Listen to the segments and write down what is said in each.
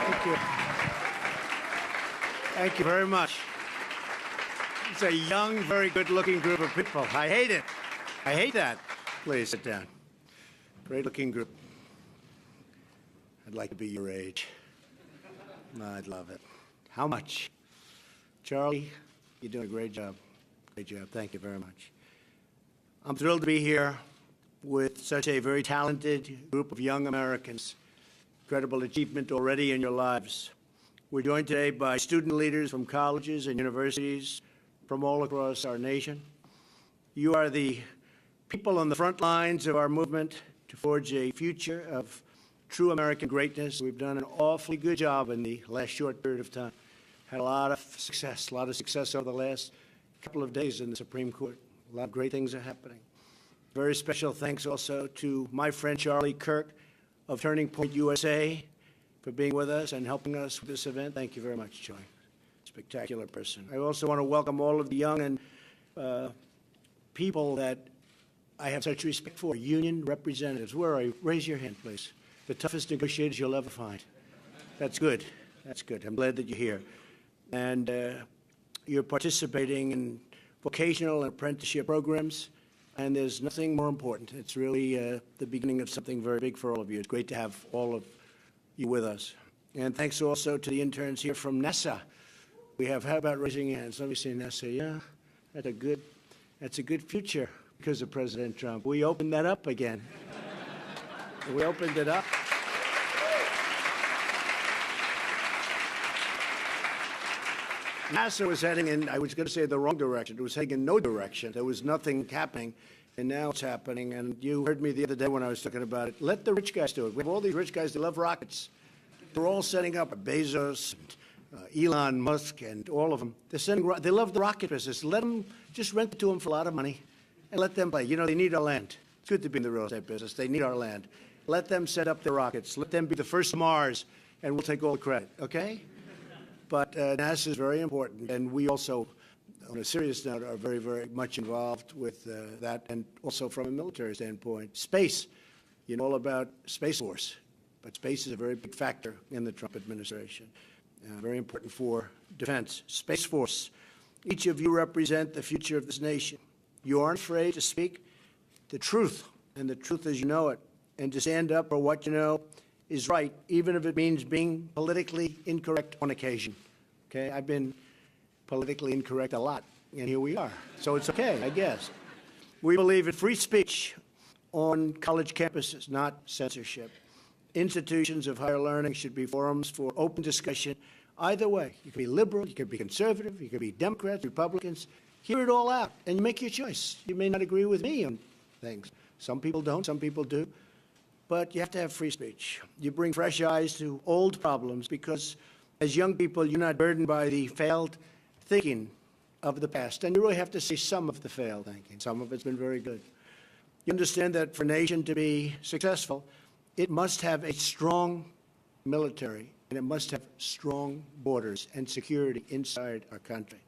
Thank you. Thank you very much. It's a young, very good-looking group of people. I hate it. I hate that. Please sit down. Great-looking group. I'd like to be your age. I'd love it. How much? Charlie, you're doing a great job. Great job. Thank you very much. I'm thrilled to be here with such a very talented group of young Americans. Incredible achievement already in your lives. We're joined today by student leaders from colleges and universities from all across our nation. You are the people on the front lines of our movement to forge a future of true American greatness. We've done an awfully good job in the last short period of time. Had a lot of success over the last couple of days in the Supreme Court. A lot of great things are happening. Very special thanks also to my friend Charlie Kirk of Turning Point USA for being with us and helping us with this event. Thank you very much, Charlie. Spectacular person. I also want to welcome all of the young and people that I have such respect for, union representatives. Where are you? Raise your hand, please. The toughest negotiators you'll ever find. That's good. That's good. I'm glad that you're here. And you're participating in vocational and apprenticeship programs, and there's nothing more important. It's really the beginning of something very big for all of you. It's great to have all of you with us. And thanks also to the interns here from NASA. We have, how about raising your hands? Let me see NASA. Yeah, that's a good future because of President Trump. We opened that up again. We opened it up. NASA was heading in, I was going to say the wrong direction. It was heading in no direction. There was nothing happening, and now it's happening. And you heard me the other day when I was talking about it. Let the rich guys do it. We have all these rich guys that love rockets. They're all setting up Bezos, and, Elon Musk, and all of them. They love the rocket business. Let them, just rent it to them for a lot of money, and let them play. You know, they need our land. It's good to be in the real estate business. They need our land. Let them set up the rockets. Let them be the first to Mars, and we'll take all the credit, okay? But NASA is very important, and we also, on a serious note, are very, very much involved with that, and also from a military standpoint. Space, you know all about Space Force, but space is a very big factor in the Trump administration. Very important for defense. Space Force, each of you represent the future of this nation. You aren't afraid to speak the truth, and the truth as you know it, and to stand up for what you know is right, even if it means being politically incorrect on occasion. Okay, I've been politically incorrect a lot, and here we are. So it's okay, I guess. We believe in free speech on college campuses, not censorship. Institutions of higher learning should be forums for open discussion. Either way, you can be liberal, you can be conservative, you can be Democrats, Republicans. Hear it all out, and make your choice. You may not agree with me on things. Some people don't, some people do. But you have to have free speech. You bring fresh eyes to old problems because as young people, you're not burdened by the failed thinking of the past. And you really have to see some of the failed thinking. Some of it's been very good. You understand that for a nation to be successful, it must have a strong military, and it must have strong borders and security inside our country.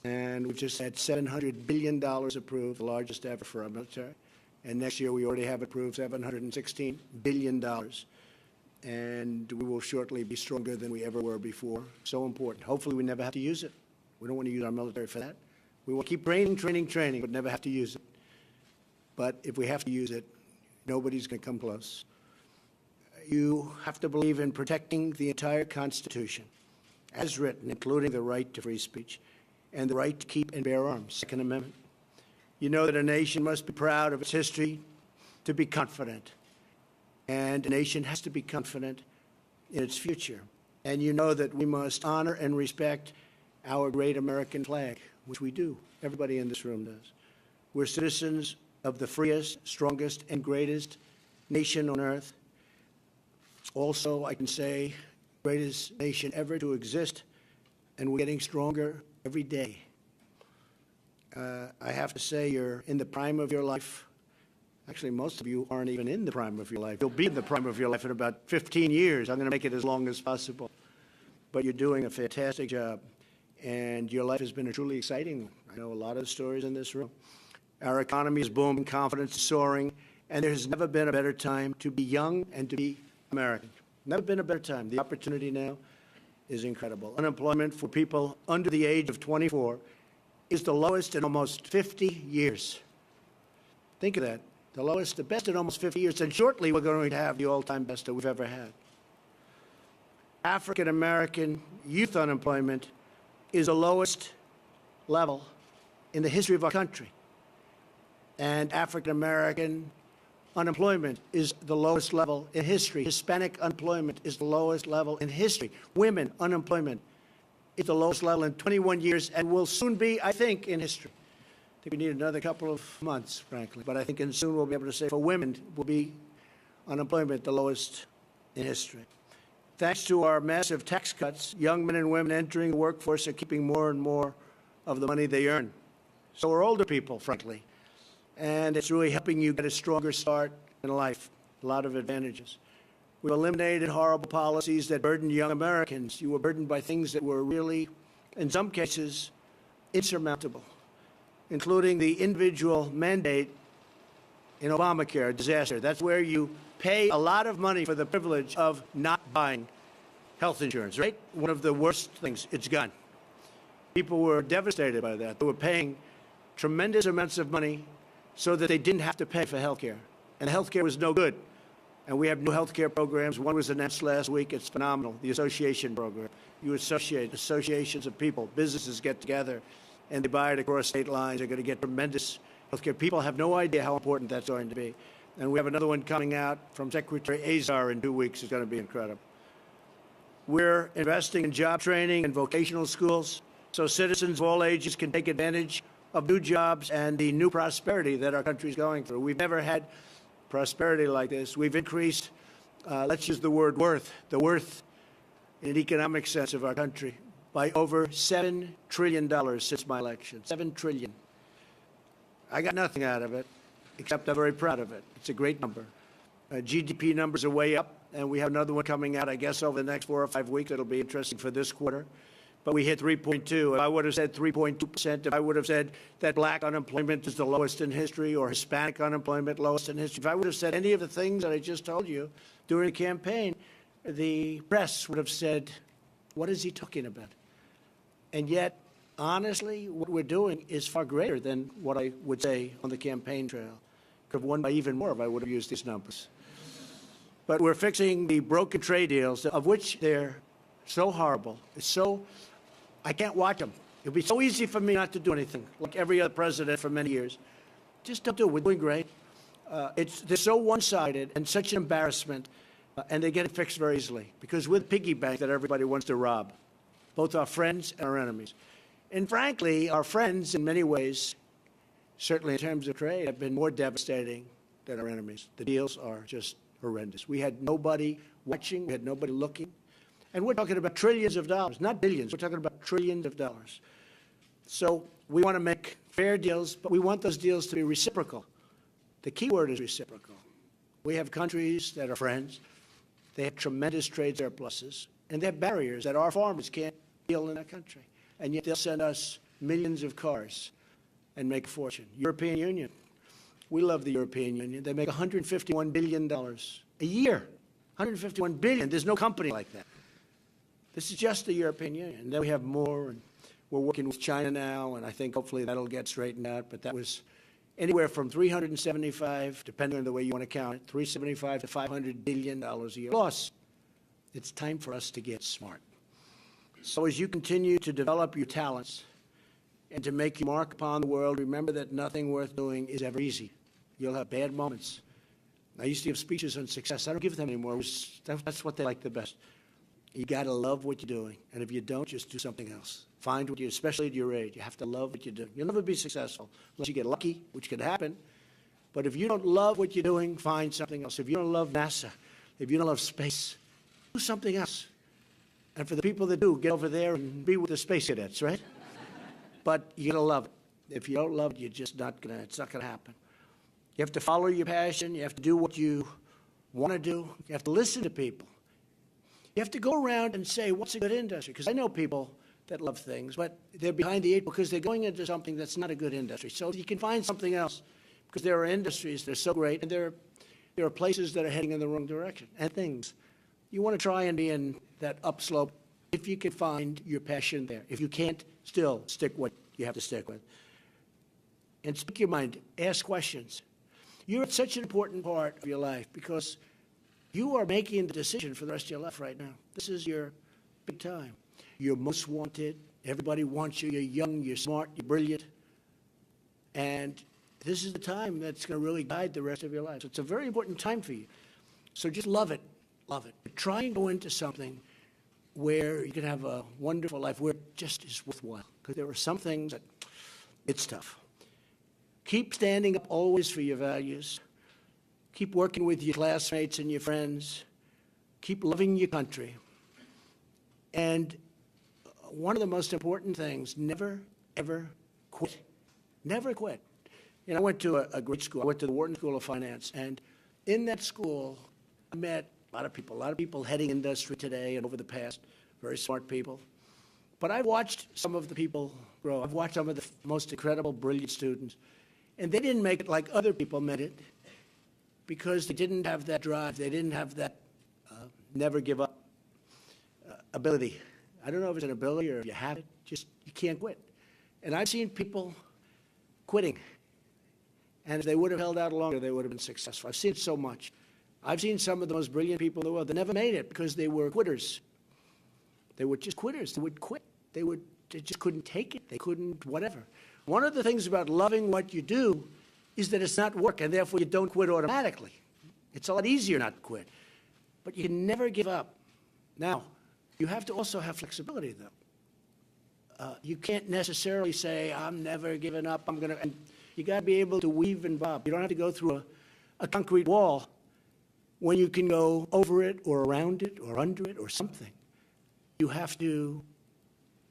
And we've just had $700 billion approved, the largest ever for our military. And next year, we already have approved $716 billion. And we will shortly be stronger than we ever were before. So important. Hopefully, we never have to use it. We don't want to use our military for that. We will keep training, but never have to use it. But if we have to use it, nobody's going to come close. You have to believe in protecting the entire Constitution, as written, including the right to free speech and the right to keep and bear arms, Second Amendment. You know that a nation must be proud of its history, to be confident. And a nation has to be confident in its future. And you know that we must honor and respect our great American flag, which we do. Everybody in this room does. We're citizens of the freest, strongest, and greatest nation on earth. Also, I can say, greatest nation ever to exist, and we're getting stronger every day. I have to say you're in the prime of your life. Actually, most of you aren't even in the prime of your life. You'll be in the prime of your life in about 15 years. I'm going to make it as long as possible. But you're doing a fantastic job, and your life has been a truly exciting one. I know a lot of stories in this room. Our economy is booming, confidence is soaring, and there has never been a better time to be young and to be American. Never been a better time. The opportunity now is incredible. Unemployment for people under the age of 24 is the lowest in almost 50 years. Think of that. The lowest, the best in almost 50 years. And shortly, we're going to have the all-time best that we've ever had. African-American youth unemployment is the lowest level in the history of our country. And African-American unemployment is the lowest level in history. Hispanic unemployment is the lowest level in history. Women unemployment is the lowest level in 21 years and will soon be, I think, in history. I think we need another couple of months, frankly. But I think soon we'll be able to say for women will be unemployment the lowest in history. Thanks to our massive tax cuts, young men and women entering the workforce are keeping more and more of the money they earn. So are older people, frankly. And it's really helping you get a stronger start in life. A lot of advantages. We've eliminated horrible policies that burdened young Americans. You were burdened by things that were really, in some cases, insurmountable, including the individual mandate in Obamacare, a disaster. That's where you pay a lot of money for the privilege of not buying health insurance, right? One of the worst things it's gone. People were devastated by that. They were paying tremendous amounts of money so that they didn't have to pay for health care. And health care was no good. And we have new health care programs. One was announced last week. It's phenomenal, the association program. You associate associations of people. Businesses get together, and they buy it across state lines. They're going to get tremendous health care. People have no idea how important that's going to be. And we have another one coming out from Secretary Azar in 2 weeks. It's going to be incredible. We're investing in job training and vocational schools so citizens of all ages can take advantage of new jobs and the new prosperity that our country is going through. We've never had prosperity like this. We've increased, let's use the word worth, the worth in an economic sense of our country by over $7 trillion since my election. $7 trillion. I got nothing out of it, except I'm very proud of it. It's a great number. GDP numbers are way up, and we have another one coming out, I guess, over the next 4 or 5 weeks. It'll be interesting for this quarter. But we hit 3.2. If I would have said 3.2%, if I would have said that black unemployment is the lowest in history or Hispanic unemployment lowest in history, if I would have said any of the things that I just told you during the campaign, the press would have said, what is he talking about? And yet, honestly, what we're doing is far greater than what I would say on the campaign trail. Could have won by even more if I would have used these numbers. But we're fixing the broken trade deals, of which they're so horrible. It's so, I can't watch them. It would be so easy for me not to do anything, like every other president for many years. Just don't do it. We're doing great. They're so one-sided and such an embarrassment, and they get it fixed very easily, because we're the piggy bank that everybody wants to rob, both our friends and our enemies. And frankly, our friends, in many ways, certainly in terms of trade, have been more devastating than our enemies. The deals are just horrendous. We had nobody watching. We had nobody looking. And we're talking about trillions of dollars, not billions. We're talking about trillions of dollars. So we want to make fair deals, but we want those deals to be reciprocal. The key word is reciprocal. We have countries that are friends. They have tremendous trade surpluses, and they have barriers that our farmers can't deal in that country. And yet they'll send us millions of cars and make a fortune. European Union. We love the European Union. They make $151 billion a year. $151 billion. There's no company like that. This is just the European Union. Then we have more, and we're working with China now, and I think hopefully that'll get straightened out. But that was anywhere from 375, depending on the way you want to count it, 375 to $500 billion a year. Plus, it's time for us to get smart. So as you continue to develop your talents and to make your mark upon the world, remember that nothing worth doing is ever easy. You'll have bad moments. I used to give speeches on success. I don't give them anymore. That's what they like the best. You got to love what you're doing. And if you don't, just do something else. Find what you, especially at your age, you have to love what you do. You'll never be successful unless you get lucky, which could happen. But if you don't love what you're doing, find something else. If you don't love NASA, if you don't love space, do something else. And for the people that do, get over there and be with the space cadets, right? But you got to love it. If you don't love it, you're just not going to, it's not going to happen. You have to follow your passion. You have to do what you want to do. You have to listen to people. You have to go around and say, what's a good industry? Because I know people that love things, but they're behind the eight ball because they're going into something that's not a good industry. So you can find something else, because there are industries that are so great, and there are places that are heading in the wrong direction, and things. you want to try and be in that upslope if you can find your passion there. If you can't, still stick what you have to stick with. And speak your mind. Ask questions. You're such an important part of your life because you are making the decision for the rest of your life right now. This is your big time. You're most wanted. Everybody wants you. You're young, you're smart, you're brilliant. And this is the time that's going to really guide the rest of your life. So it's a very important time for you. So just love it. Love it. But try and go into something where you can have a wonderful life, where it just is worthwhile. Because there are some things that it's tough. Keep standing up always for your values. Keep working with your classmates and your friends. Keep loving your country. And one of the most important things, never, ever quit. Never quit. You know, I went to a great school. I went to the Wharton School of Finance. And in that school, I met a lot of people heading industry today and over the past, very smart people. But I watched some of the people grow. I've watched some of the most incredible, brilliant students. And they didn't make it like other people made it because they didn't have that drive. They didn't have that never give up ability. I don't know if it's an ability or if you have it, just you can't quit. And I've seen people quitting. And if they would have held out longer, they would have been successful. I've seen it so much. I've seen some of the most brilliant people in the world that never made it because they were quitters. They were just quitters. They would quit. They just couldn't take it. They couldn't whatever. One of the things about loving what you do is that it's not work, and therefore you don't quit automatically. It's a lot easier not to quit. But you can never give up. Now, you have to also have flexibility, though. You can't necessarily say, I'm never giving up, I'm going to... You got to be able to weave and bob. You don't have to go through a concrete wall when you can go over it or around it or under it or something. You have to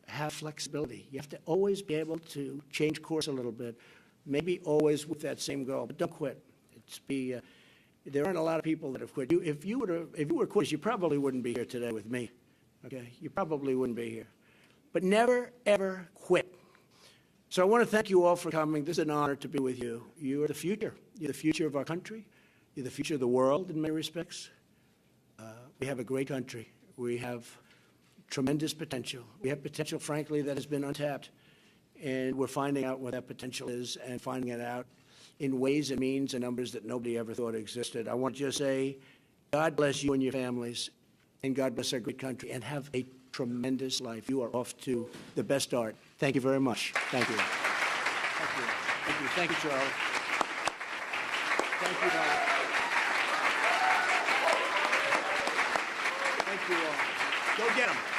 have flexibility. You have to always be able to change course a little bit, maybe always with that same goal, but don't quit. There aren't a lot of people that have quit. If you were quitters, you probably wouldn't be here today with me. Okay, you probably wouldn't be here. But never, ever quit. So I want to thank you all for coming. This is an honor to be with you. You are the future. You're the future of our country. You're the future of the world in many respects. We have a great country. We have tremendous potential. We have potential, frankly, that has been untapped. And we're finding out what that potential is and finding it out in ways and means and numbers that nobody ever thought existed. I want to just say, God bless you and your families, and God bless our great country, and have a tremendous life. You are off to the best start. Thank you very much. Thank you. Thank you. Thank you. Thank you, Charlie. Thank you, Bob. Thank you all. Go get them.